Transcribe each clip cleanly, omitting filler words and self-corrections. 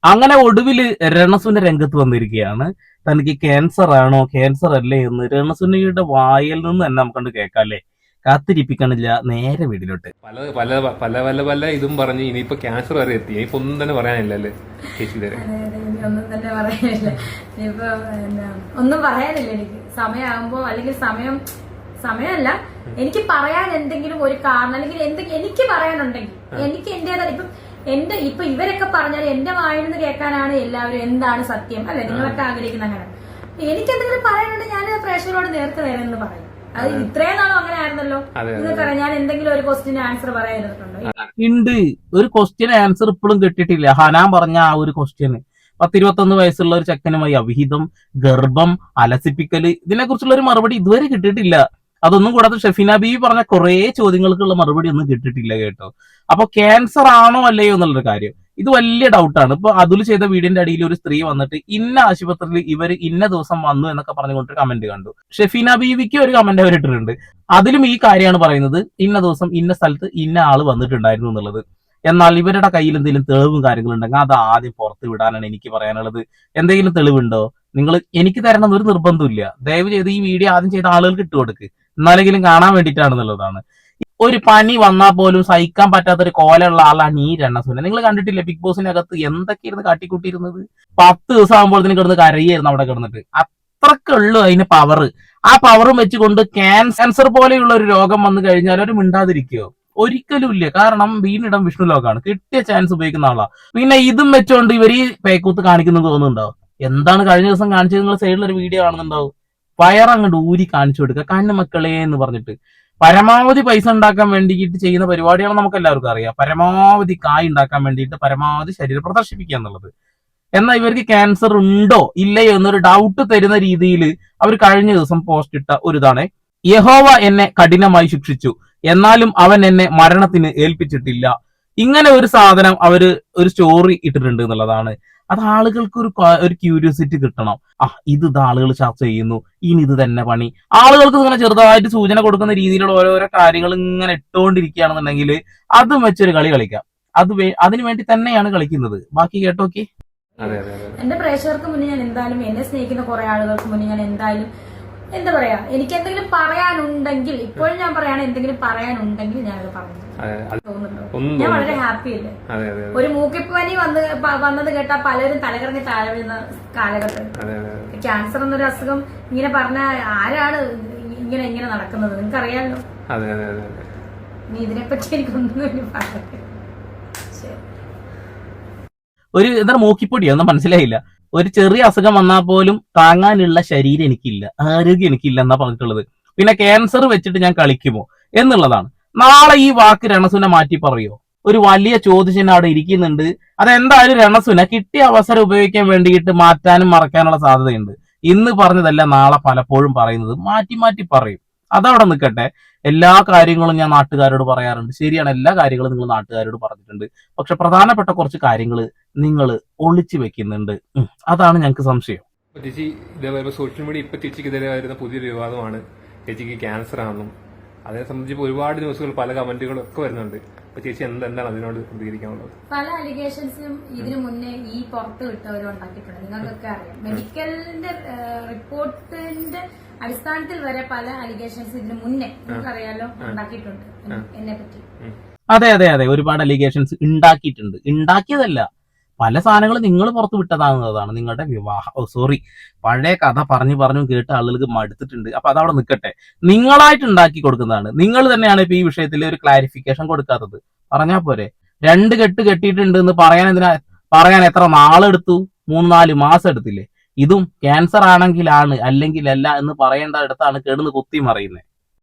അങ്ങനെ ഒടുവിൽ രണസുന രംഗത്ത് വന്നിരിക്കുകയാണ്. തനിക്ക് ക്യാൻസർ ആണോ ക്യാൻസർ അല്ലേ എന്ന് രണസുനയുടെ വായിൽ നിന്ന് തന്നെ നമുക്കണ്ട് കേൾക്കാം അല്ലേ. കാത്തിരിപ്പിക്കണില്ല, നേരെ വീട്ടിലോട്ട്. പല പല പല പല പല ഇതും പറഞ്ഞ് ഇനിയിപ്പോ ക്യാൻസർ വരെ എത്തി. ഇനിയിപ്പോ ഒന്നും തന്നെ പറയാനില്ലല്ലേ ചേച്ചി ഇതുവരെ? ഒന്നും തന്നെ പറയാനില്ല. ഇനിയിപ്പോ ഒന്നും പറയാനില്ല എനിക്ക്. സമയമാകുമ്പോ അല്ലെങ്കിൽ സമയമല്ല, എനിക്ക് പറയാൻ എന്തെങ്കിലും ഒരു കാരണം അല്ലെങ്കിൽ എനിക്ക് പറയാനുണ്ടെങ്കിൽ എനിക്ക് എന്റേതായ ഇപ്പൊ ഇവരൊക്കെ പറഞ്ഞാൽ എന്റെ വായിൽ നിന്ന് കേൾക്കാനാണ് എല്ലാവരും എന്താണ് സത്യം അല്ലെ, നിങ്ങളൊക്കെ ആഗ്രഹിക്കുന്ന അങ്ങനെ. എനിക്ക് എന്തെങ്കിലും പറയാനുണ്ടെങ്കിൽ ഞാൻ പ്രേക്ഷകരോട് നേർക്ക് നേരെ എന്ന് പറയും. അത് ഇത്രയും നാളും അങ്ങനെ ആയിരുന്നല്ലോ. നിങ്ങൾക്കറിയാം ഞാൻ എന്തെങ്കിലും ഒരു ക്വസ്റ്റിന് ആൻസർ പറയാതിരുന്നുണ്ടോ? ഉണ്ട്. ഒരു ക്വസ്റ്റ്യൻ ആൻസർ ഇപ്പോഴും കിട്ടിയിട്ടില്ല. ഹനാൻ പറഞ്ഞ ആ ഒരു ക്വസ്റ്റ്യന് 10-21 വയസ്സുള്ള ഒരു ചെക്കനുമായി അവിഹിതം, ഗർഭം, അലസിപ്പിക്കല്, ഇതിനെ കുറിച്ചുള്ള ഒരു മറുപടി ഇതുവരെ കിട്ടിയിട്ടില്ല. അതൊന്നും കൂടാതെ ഷെഫീന ബീവി പറഞ്ഞ കുറെ ചോദ്യങ്ങൾക്കുള്ള മറുപടി ഒന്നും കിട്ടിയിട്ടില്ല കേട്ടോ. അപ്പൊ ക്യാൻസർ ആണോ അല്ലയോ എന്നുള്ളൊരു കാര്യം ഇത് വലിയ ഡൗട്ടാണ്. ഇപ്പൊ അതുൽ ചെയ്ത വീടിന്റെ അടിയിൽ ഒരു സ്ത്രീ വന്നിട്ട് ഇന്ന ആശുപത്രിയിൽ ഇവർ ഇന്ന ദിവസം വന്നു എന്നൊക്കെ പറഞ്ഞുകൊണ്ട് കമന്റ് കണ്ടു. ഷെഫീന ബീവിക്ക് ഒരു കമന്റ് അവർ ഇട്ടിട്ടുണ്ട്. അതിലും ഈ കാര്യമാണ് പറയുന്നത്, ഇന്ന ദിവസം ഇന്ന സ്ഥലത്ത് ഇന്ന ആള് വന്നിട്ടുണ്ടായിരുന്നു എന്നുള്ളത്. എന്നാൽ ഇവരുടെ കയ്യിൽ എന്തെങ്കിലും തെളിവും കാര്യങ്ങളും ഉണ്ടെങ്കിൽ അത് ആദ്യം പുറത്ത് വിടാനാണ് എനിക്ക് പറയാനുള്ളത്. എന്തെങ്കിലും തെളിവുണ്ടോ? നിങ്ങൾ എനിക്ക് തരണം ഒരു നിർബന്ധമില്ല. ദയവ് ചെയ്ത് ഈ വീഡിയോ ആദ്യം ചെയ്ത ആളുകൾക്ക് ഇട്ടുകൊടുക്ക്, എന്നാലെങ്കിലും കാണാൻ വേണ്ടിയിട്ടാണെന്നുള്ളതാണ്. ഒരു പനി വന്നാൽ പോലും സഹിക്കാൻ പറ്റാത്ത ഒരു കോലുള്ള ആളാണ് ഈ രണസുന. നിങ്ങൾ കണ്ടിട്ടില്ലേ ബിഗ് ബോസിനകത്ത് എന്തൊക്കെയായിരുന്നു കാട്ടിക്കൂട്ടിയിരുന്നത്? 10 ദിവസം ആകുമ്പോഴത്തേന് കിടന്ന് കരയായിരുന്നു അവിടെ കിടന്നിട്ട്. അത്രക്കെ ഉള്ളു അതിന് പവർ. ആ പവറും വെച്ചുകൊണ്ട് ക്യാൻസർ പോലെയുള്ള ഒരു രോഗം വന്നു കഴിഞ്ഞാൽ ഒരു മിണ്ടാതിരിക്കോ? ഒരിക്കലും ഇല്ല. കാരണം വീണിടം വിഷ്ണു ലോകാണ്, കിട്ടിയ ചാൻസ് ഉപയോഗിക്കുന്ന ആളാ. പിന്നെ ഇതും വെച്ചോണ്ട് ഇവർ ഈ പേക്കൂത്ത് കാണിക്കുന്നത് തോന്നുന്നുണ്ടോ? എന്താണ് കഴിഞ്ഞ ദിവസം കാണിച്ചത്? നിങ്ങൾ സൈഡിൽ ഒരു വീഡിയോ കാണുന്നുണ്ടാവും. വയറങ്ങോട്ട് ഊരി കാണിച്ചു കൊടുക്കുക, കണ്ണു മക്കളെ എന്ന് പറഞ്ഞിട്ട്. പരമാവധി പൈസ ഉണ്ടാക്കാൻ വേണ്ടിയിട്ട് ചെയ്യുന്ന പരിപാടിയാണ് നമുക്ക് എല്ലാവർക്കും അറിയാം. പരമാവധി കായ് ഉണ്ടാക്കാൻ വേണ്ടിയിട്ട് പരമാവധി ശരീരം പ്രദർശിപ്പിക്കുക എന്നുള്ളത്. എന്നാൽ ഇവർക്ക് ക്യാൻസർ ഉണ്ടോ ഇല്ലയോ എന്നൊരു ഡൗട്ട് തരുന്ന രീതിയിൽ അവർ കഴിഞ്ഞ ദിവസം പോസ്റ്റ് ഇട്ട ഒരു ഇതാണ്, യഹോവ എന്നെ കഠിനമായി ശിക്ഷിച്ചു എന്നാലും അവൻ എന്നെ മരണത്തിന് ഏൽപ്പിച്ചിട്ടില്ല. ഇങ്ങനെ ഒരു സാധനം അവര് ഒരു സ്റ്റോറി ഇട്ടിട്ടുണ്ട് എന്നുള്ളതാണ്. അത് ആളുകൾക്ക് ഒരു ക്യൂരിയോസിറ്റി കിട്ടണം. ഇത് ആളുകൾ ചർച്ച ചെയ്യുന്നു, ഇനി ഇത് തന്നെ പണി. ആളുകൾക്ക് ഇങ്ങനെ ചെറുതായിട്ട് സൂചന കൊടുക്കുന്ന രീതിയിലുള്ള ഓരോരോ കാര്യങ്ങൾ ഇങ്ങനെ ഇട്ടുകൊണ്ടിരിക്കുകയാണെന്നുണ്ടെങ്കിൽ അതും വെച്ചൊരു കളി കളിക്കാം. അതിനു വേണ്ടി തന്നെയാണ് കളിക്കുന്നത്. ബാക്കി കേട്ടോക്കെ. എന്റെ പ്രേക്ഷകർക്ക് മുന്നേ ഞാൻ എന്തായാലും, എന്നെ സ്നേഹിക്കുന്ന കുറെ ആളുകൾക്ക് മുന്നേ ഞാൻ എന്തായാലും എന്താ പറയാ, എനിക്ക് എന്തെങ്കിലും പറയാനുണ്ടെങ്കിൽ ഇപ്പോഴും ഞാൻ പറയാണ്, എന്തെങ്കിലും പറയാനുണ്ടെങ്കിൽ ഞാനത് പറഞ്ഞു. ഞാൻ വളരെ ഹാപ്പി അല്ലേ. ഒരു മൂക്കിപ്പനി വന്നത് കേട്ടാ പലരും തലകറങ്ങി താഴെ വീഴുന്ന കാലഘട്ടം. ക്യാൻസർ എന്നൊരു അസുഖം ഇങ്ങനെ പറഞ്ഞ ആരാണ് ഇങ്ങനെ നടക്കുന്നത്? നിങ്ങൾക്ക് അറിയാമല്ലോ. ഇനി ഇതിനെപ്പറ്റി എനിക്കൊന്നും പറയട്ടെ. ഒരു എന്താണ് മൂക്കിപ്പൊടിയോ ഒന്നും മനസ്സിലായില്ല. ഒരു ചെറിയ അസുഖം വന്നാൽ പോലും താങ്ങാനുള്ള ശരീരം എനിക്കില്ല, ആരോഗ്യം എനിക്കില്ല എന്നാ പറഞ്ഞിട്ടുള്ളത്. പിന്നെ ക്യാൻസർ വെച്ചിട്ട് ഞാൻ കളിക്കുമോ എന്നുള്ളതാണ്. നാളെ ഈ വാക്ക് രണസുന മാറ്റി പറയോ? ഒരു വലിയ ചോദ്യചിഹ്നം അവിടെ ഇരിക്കുന്നുണ്ട്. അതെന്തായാലും രണസുന കിട്ടിയ അവസരം ഉപയോഗിക്കാൻ വേണ്ടിയിട്ട് മാറ്റാനും മറക്കാനുള്ള സാധ്യതയുണ്ട്. ഇന്ന് പറഞ്ഞതല്ല നാളെ പലപ്പോഴും പറയുന്നത്, മാറ്റി മാറ്റി പറയും. അതവിടെ നിൽക്കട്ടെ. എല്ലാ കാര്യങ്ങളും ഞാൻ നാട്ടുകാരോട് പറയാറുണ്ട്. ശരിയാണ്, എല്ലാ കാര്യങ്ങളും നിങ്ങൾ നാട്ടുകാരോട് പറഞ്ഞിട്ടുണ്ട്. പക്ഷെ പ്രധാനപ്പെട്ട കുറച്ച് കാര്യങ്ങൾ നിങ്ങൾ ഒളിച്ചു വെക്കുന്നുണ്ട്. അതാണ് ഞങ്ങൾക്ക് സംശയം. ചേച്ചി ഇതേപോലെ സോഷ്യൽ മീഡിയ ഇപ്പൊ ചേച്ചിക്ക് ഇതേ വരുന്ന പുതിയൊരു വിവാദമാണ് ചേച്ചിക്ക് ക്യാൻസർ ആണെന്നും അതേ സംബന്ധിച്ച് ഒരുപാട് ന്യൂസുകൾ പല കമന്റുകളും ഒക്കെ വരുന്നുണ്ട്. അപ്പൊ ചേച്ചി എന്താണ് അതിനോട് പ്രതികരിക്കാനുള്ളത്? പല അലിഗേഷൻസും ഇതിനു മുന്നേ ഈ പുറത്ത് വിട്ടവരും ഉണ്ടാക്കിയിട്ടുണ്ട്. നിങ്ങൾക്കൊക്കെ അറിയാം, മെഡിക്കലിന്റെ റിപ്പോർട്ടിന്റെ അടിസ്ഥാനത്തിൽ വരെ പല അലിഗേഷൻസ് ഇതിനു മുന്നേ നിങ്ങൾക്കറിയാലോ ഉണ്ടാക്കിയിട്ടുണ്ട് എന്നെ പറ്റി. അതെ അതെ അതെ, ഒരുപാട് അലിഗേഷൻസ് ഉണ്ടാക്കിയിട്ടുണ്ട്. ഉണ്ടാക്കിയതല്ല, പല സാധനങ്ങളും നിങ്ങൾ പുറത്ത് വിട്ടതാകുന്നതാണ്. നിങ്ങളുടെ പഴയ കഥ പറഞ്ഞു കേട്ട് ആളുകൾക്ക് മടുത്തിട്ടുണ്ട്. അപ്പൊ അതവിടെ നിൽക്കട്ടെ. നിങ്ങളായിട്ട് ഉണ്ടാക്കി കൊടുക്കുന്നതാണ്. നിങ്ങൾ തന്നെയാണ് ഇപ്പൊ ഈ വിഷയത്തിൽ ഒരു ക്ലാരിഫിക്കേഷൻ കൊടുക്കാത്തത്. പറഞ്ഞാൽ പോരെ? 2 കെട്ട് കെട്ടിയിട്ടുണ്ട് എന്ന് പറയാൻ എത്ര നാളെടുത്തു? 3-4 മാസം എടുത്തില്ലേ? ഇതും ക്യാൻസർ ആണെങ്കിലാണ് അല്ലെങ്കിൽ അല്ല എന്ന് പറയേണ്ട അടുത്താണ് കിടന്ന് കുത്തി മറിയുന്നത്.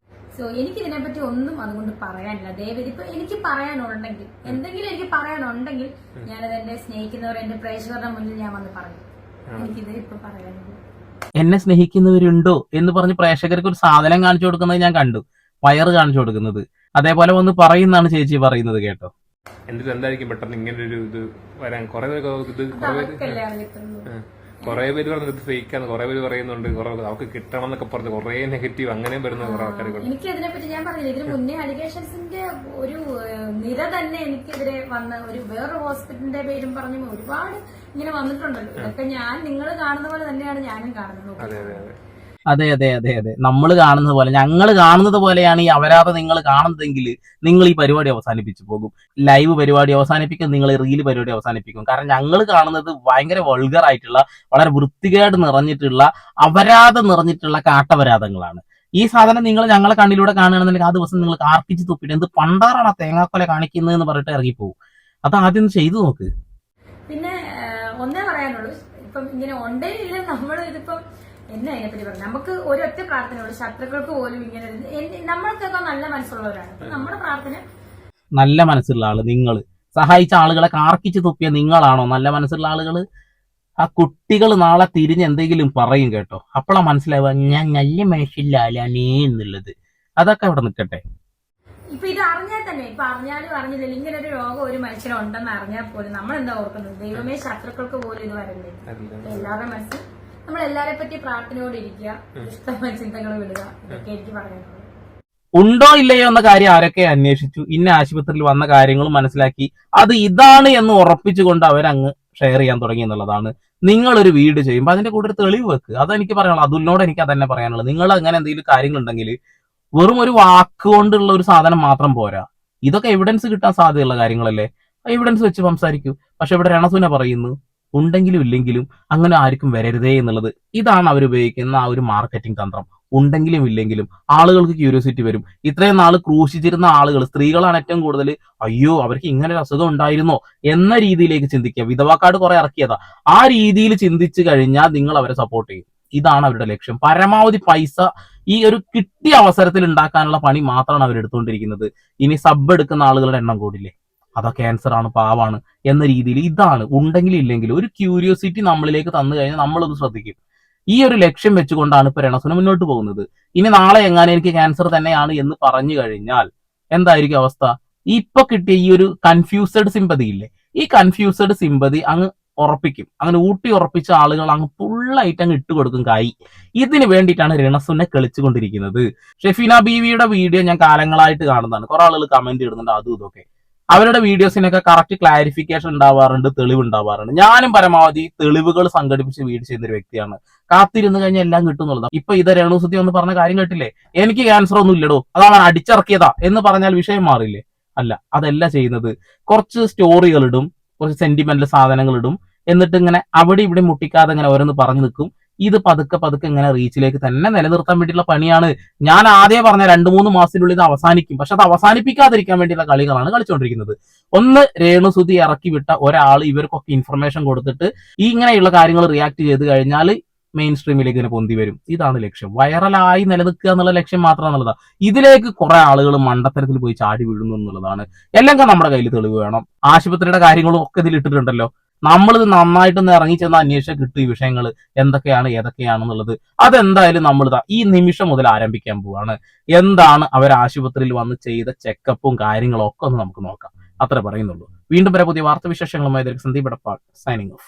സോ എനിക്ക് ഇതിനെപ്പറ്റി ഒന്നും അതുകൊണ്ട് പറയാനില്ല. ദയവേദി ഇപ്പൊ എനിക്ക് പറയാനുണ്ടെങ്കിൽ എന്തെങ്കിലും എനിക്ക് പറയാനുണ്ടെങ്കിൽ ഞാനത് എന്നെ സ്നേഹിക്കുന്നവർ എന്റെ പ്രേക്ഷകരുടെ മുന്നിൽ ഞാൻ വന്ന് പറയും. എനിക്കിത് ഇപ്പൊ പറയാനുള്ളൂ. എന്നെ സ്നേഹിക്കുന്നവരുണ്ടോ എന്ന് പറഞ്ഞ് പ്രേക്ഷകർക്ക് ഒരു സാധനം കാണിച്ചു കൊടുക്കുന്നത് ഞാൻ കണ്ടു, വയറ് കാണിച്ചു കൊടുക്കുന്നത്. അതേപോലെ വന്ന് പറയുന്നതാണ് ചേച്ചി പറയുന്നത് കേട്ടോ. എന്നിട്ട് എന്തായിരിക്കും പെട്ടെന്ന് ഇങ്ങനെ ഒരു ഇത് വരാൻ? കുറെ പേര് പറഞ്ഞത് ഫേക്കാന്ന്, കുറെ പേര് പറയുന്നുണ്ട് അവർക്ക് കിട്ടണം എന്നൊക്കെ പറഞ്ഞ് കുറെ നെഗറ്റീവ് അങ്ങനെ വരുന്ന കുറെ ആൾക്കാർ. എനിക്ക് ഇതിനെപ്പറ്റി ഞാൻ പറഞ്ഞില്ല, ഇതിന് മുന്നേ അലിഗേഷൻസിന്റെ ഒരു നിര തന്നെ എനിക്കെതിരെ വന്ന ഒരു വേറൊരു ഹോസ്പിറ്റലിന്റെ പേരും പറഞ്ഞു ഒരുപാട് ഇങ്ങനെ വന്നിട്ടുണ്ടല്ലോ. ഇതൊക്കെ ഞാൻ നിങ്ങൾ കാണുന്ന പോലെ തന്നെയാണ് ഞാനും കാണുന്നത്. അതെ അതെ അതെ അതെ അതെ അതെ അതെ നമ്മൾ കാണുന്നത് പോലെ, ഞങ്ങൾ കാണുന്നത് പോലെയാണ് ഈ അപരാധം നിങ്ങൾ കാണുന്നതെങ്കിൽ നിങ്ങൾ ഈ പരിപാടി അവസാനിപ്പിച്ചു പോകും. ലൈവ് പരിപാടി അവസാനിപ്പിക്കും, നിങ്ങൾ റീൽ പരിപാടി അവസാനിപ്പിക്കും. കാരണം ഞങ്ങൾ കാണുന്നത് ഭയങ്കര വൾഗർ ആയിട്ടുള്ള, വളരെ വൃത്തികേട് നിറഞ്ഞിട്ടുള്ള, അപരാധം നിറഞ്ഞിട്ടുള്ള കാട്ടപരാധങ്ങളാണ്. ഈ സാധനം നിങ്ങൾ ഞങ്ങളെ കണ്ണിലൂടെ കാണുകയാണെന്നുണ്ടെങ്കിൽ ആ ദിവസം നിങ്ങൾ കാർക്കിച്ച് തുപ്പിട്ട് എന്ത് പണ്ടാറാണ് തേങ്ങാക്കൊല കാണിക്കുന്നതെന്ന് പറഞ്ഞിട്ട് ഇറങ്ങിപ്പോകും. അത് ആദ്യം ചെയ്തു നോക്ക്. പിന്നെ ഒന്നേ പറയാനുള്ളൂ, ഇപ്പം ഇങ്ങനെ ഉണ്ടെങ്കിൽ നമ്മൾ ഇതിപ്പം എന്നെ അതിനെപ്പറ്റി പറഞ്ഞു. നമുക്ക് ഒരൊറ്റ പ്രാർത്ഥനയുള്ളൂ, ശത്രുക്കൾക്ക് പോലും ഇങ്ങനെ നമ്മൾക്കൊക്കെ നല്ല മനസ്സുള്ളവരാണ്. നമ്മുടെ പ്രാർത്ഥന, നല്ല മനസ്സുള്ള ആള് നിങ്ങൾ സഹായിച്ച ആളുകളെ കാർക്കിച്ച് തുപ്പിയ നിങ്ങളാണോ നല്ല മനസ്സുള്ള ആളുകൾ? ആ കുട്ടികൾ നാളെ തിരിഞ്ഞ് എന്തെങ്കിലും പറയും കേട്ടോ, അപ്പോഴാ മനസ്സിലാവുക ഞാൻ നല്ല മനസ്സിലാലാനേ എന്നുള്ളത്. അതൊക്കെ അവിടെ നിൽക്കട്ടെ. ഇപ്പൊ ഇത് അറിഞ്ഞാൽ തന്നെ, ഇപ്പൊ അറിഞ്ഞാലും അറിഞ്ഞില്ല, ഇങ്ങനെ ഒരു രോഗം ഒരു മനുഷ്യനുണ്ടെന്ന് അറിഞ്ഞാൽ പോലും നമ്മൾ എന്താ ഓർക്കുന്നത്? ദൈവമേ, ശത്രുക്കൾക്ക് പോലും ഇത് വരണ്ടേ? എല്ലാവരുടെ മനസ്സിൽ നമ്മൾ എല്ലാരെ പറ്റി പ്രാർത്ഥനയോടെ ഇരിക്കുക, ഇഷ്ടമായ ചിന്തകൾ വിടുക. ഇതൊക്കെ എനിക്ക് പറയാനുള്ളത്. ഉണ്ടോ ഇല്ലയോ എന്ന കാര്യം ആരൊക്കെ അന്വേഷിച്ചു, ഇന്ന ആശുപത്രിയിൽ വന്ന കാര്യങ്ങളും മനസ്സിലാക്കി അത് ഇതാണ് എന്ന് ഉറപ്പിച്ചുകൊണ്ട് അവരങ്ങ് ഷെയർ ചെയ്യാൻ തുടങ്ങി എന്നുള്ളതാണ്. നിങ്ങളൊരു വീഡിയോ ചെയ്യുമ്പോൾ അതിന്റെ കൂടെ ഒരു തെളിവ് വെക്ക്. അതെനിക്ക് പറയാനുള്ളത്. അതുലിനോട് എനിക്ക് അതന്നെ പറയാനുള്ളത്. നിങ്ങൾ അങ്ങനെ എന്തെങ്കിലും കാര്യങ്ങളുണ്ടെങ്കിൽ വെറും ഒരു വാക്കുകൊണ്ടുള്ള ഒരു സാധനം മാത്രം പോരാ, ഇതൊക്കെ എവിഡൻസ് കിട്ടാൻ സാധ്യതയുള്ള കാര്യങ്ങളല്ലേ. എവിഡൻസ് വെച്ച് സംസാരിക്കൂ. പക്ഷെ ഇവിടെ രണസുന പറയുന്നു ഉണ്ടെങ്കിലും ഇല്ലെങ്കിലും അങ്ങനെ ആർക്കും വരരുതേ എന്നുള്ളത്. ഇതാണ് അവർ ഉപയോഗിക്കുന്ന ആ ഒരു മാർക്കറ്റിംഗ് തന്ത്രം. ഉണ്ടെങ്കിലും ഇല്ലെങ്കിലും ആളുകൾക്ക് ക്യൂരിയോസിറ്റി വരും. ഇത്രയും നാൾ ക്രൂശിച്ചിരുന്ന ആളുകൾ, സ്ത്രീകളാണ് ഏറ്റവും കൂടുതൽ, അയ്യോ അവർക്ക് ഇങ്ങനെ ഒരു അസുഖം ഉണ്ടായിരുന്നോ എന്ന രീതിയിലേക്ക് ചിന്തിക്കുക. വിധവാക്കാട് കുറെ ഇറക്കിയതാ. ആ രീതിയിൽ ചിന്തിച്ചു കഴിഞ്ഞാൽ നിങ്ങൾ അവരെ സപ്പോർട്ട് ചെയ്യും. ഇതാണ് അവരുടെ ലക്ഷ്യം. പരമാവധി പൈസ ഈ ഒരു കിട്ടിയ അവസരത്തിൽ ഉണ്ടാക്കാനുള്ള പണി മാത്രമാണ് അവർ എടുത്തുകൊണ്ടിരിക്കുന്നത്. ഇനി സബ് എടുക്കുന്ന ആളുകളുടെ എണ്ണം കൂടില്ലേ, അതാ ക്യാൻസർ ആണ്, പാവാണ് എന്ന രീതിയിൽ. ഇതാണ് ഉണ്ടെങ്കിലും ഇല്ലെങ്കിലും ഒരു ക്യൂരിയോസിറ്റി നമ്മളിലേക്ക് തന്നു കഴിഞ്ഞാൽ നമ്മളത് ശ്രദ്ധിക്കും. ഈ ഒരു ലക്ഷ്യം വെച്ചുകൊണ്ടാണ് ഇപ്പൊ രണസുന മുന്നോട്ട് പോകുന്നത്. ഇനി നാളെ എങ്ങനെ എനിക്ക് ക്യാൻസർ തന്നെയാണ് എന്ന് പറഞ്ഞു കഴിഞ്ഞാൽ എന്തായിരിക്കും അവസ്ഥ? ഇപ്പൊ കിട്ടിയ ഈ ഒരു കൺഫ്യൂസ്ഡ് സിമ്പതി ഇല്ലേ, ഈ കൺഫ്യൂസ്ഡ് സിമ്പതി അങ്ങ് ഉറപ്പിക്കും. അങ്ങനെ ഊട്ടി ഉറപ്പിച്ച ആളുകൾ അങ്ങ് ഫുള്ളായിട്ട് അങ്ങ് ഇട്ടുകൊടുക്കും കായി. ഇതിന് വേണ്ടിയിട്ടാണ് രണസുനെ കളിച്ചുകൊണ്ടിരിക്കുന്നത്. ഷെഫീന ബീവിയുടെ വീഡിയോ ഞാൻ കാലങ്ങളായിട്ട് കാണുന്നതാണ്. കുറെ ആളുകൾ കമന്റ് ഇടുന്നുണ്ട് അതും ഇതൊക്കെ. അവരുടെ വീഡിയോസിനൊക്കെ കറക്റ്റ് ക്ലാരിഫിക്കേഷൻ ഉണ്ടാവാറുണ്ട്, തെളിവ് ഉണ്ടാവാറുണ്ട്. ഞാനും പരമാവധി തെളിവുകൾ സംഘടിപ്പിച്ച് വീഡിയോ ചെയ്യുന്ന ഒരു വ്യക്തിയാണ്. കാത്തിരുന്ന് കഴിഞ്ഞാൽ എല്ലാം കിട്ടുന്നുള്ളതാണ്. ഇപ്പൊ ഇത് രേണുസുതി ഒന്ന് പറഞ്ഞ കാര്യം കേട്ടില്ലേ, എനിക്ക് ക്യാൻസർ ഒന്നും ഇല്ലടോ, അതാണ് അടിച്ചിറക്കിയതാ എന്ന് പറഞ്ഞാൽ വിഷയം മാറില്ലേ? അല്ല, അതല്ല ചെയ്യുന്നത്. കുറച്ച് സ്റ്റോറികൾ ഇടും, കുറച്ച് സെന്റിമെന്റൽ സാധനങ്ങൾ ഇടും, എന്നിട്ട് ഇങ്ങനെ അവിടെ ഇവിടെ മുട്ടിക്കാതെ ഇങ്ങനെ ഓരോന്ന് പറഞ്ഞു നിൽക്കും. ഇത് പതുക്കെ പതുക്കെ ഇങ്ങനെ റീച്ചിലേക്ക് തന്നെ നിലനിർത്താൻ വേണ്ടിയുള്ള പണിയാണ്. ഞാൻ ആദ്യം പറഞ്ഞ 2-3 മാസത്തിനുള്ളിൽ ഇത് അവസാനിക്കും. പക്ഷെ അത് അവസാനിപ്പിക്കാതിരിക്കാൻ വേണ്ടിയുള്ള കളികളാണ് കളിച്ചുകൊണ്ടിരിക്കുന്നത്. ഒന്ന്, രേണുസുതി ഇറക്കി വിട്ട ഒരാൾ ഇവർക്കൊക്കെ ഇൻഫർമേഷൻ കൊടുത്തിട്ട് ഈ ഇങ്ങനെയുള്ള കാര്യങ്ങൾ റിയാക്ട് ചെയ്ത് കഴിഞ്ഞാൽ മെയിൻ സ്ട്രീമിലേക്ക് ഇങ്ങനെ പൊന്തി വരും. ഇതാണ് ലക്ഷ്യം. വൈറലായി നിലനിൽക്കുക എന്നുള്ള ലക്ഷ്യം മാത്രമാണുള്ളതാണ്. ഇതിലേക്ക് കുറെ ആളുകൾ മണ്ടത്തരത്തിൽ പോയി ചാടി വീഴുന്നു എന്നുള്ളതാണ്. എല്ലാം നമ്മുടെ കയ്യിൽ തെളിവ് വേണം. ആശുപത്രിയുടെ കാര്യങ്ങളും ഒക്കെ ഇതിൽ ഇട്ടിട്ടുണ്ടല്ലോ. നമ്മളിത് നന്നായിട്ടൊന്ന് ഇറങ്ങി ചെന്ന് അന്വേഷിച്ചാൽ കിട്ടും ഈ വിഷയങ്ങൾ എന്തൊക്കെയാണ് ഏതൊക്കെയാണെന്നുള്ളത്. അതെന്തായാലും നമ്മളിതാ ഈ നിമിഷം മുതൽ ആരംഭിക്കാൻ പോവാണ്. എന്താണ് അവർ ആശുപത്രിയിൽ വന്ന് ചെയ്ത ചെക്കപ്പും കാര്യങ്ങളും ഒക്കെ ഒന്ന് നമുക്ക് നോക്കാം. അത്ര പറയുന്നുള്ളൂ. വീണ്ടും വരെ പുതിയ വാർത്താവിശേഷങ്ങളുമായി സന്ദീപ് എടപ്പാൾ സൈനിങ് ഓഫ്.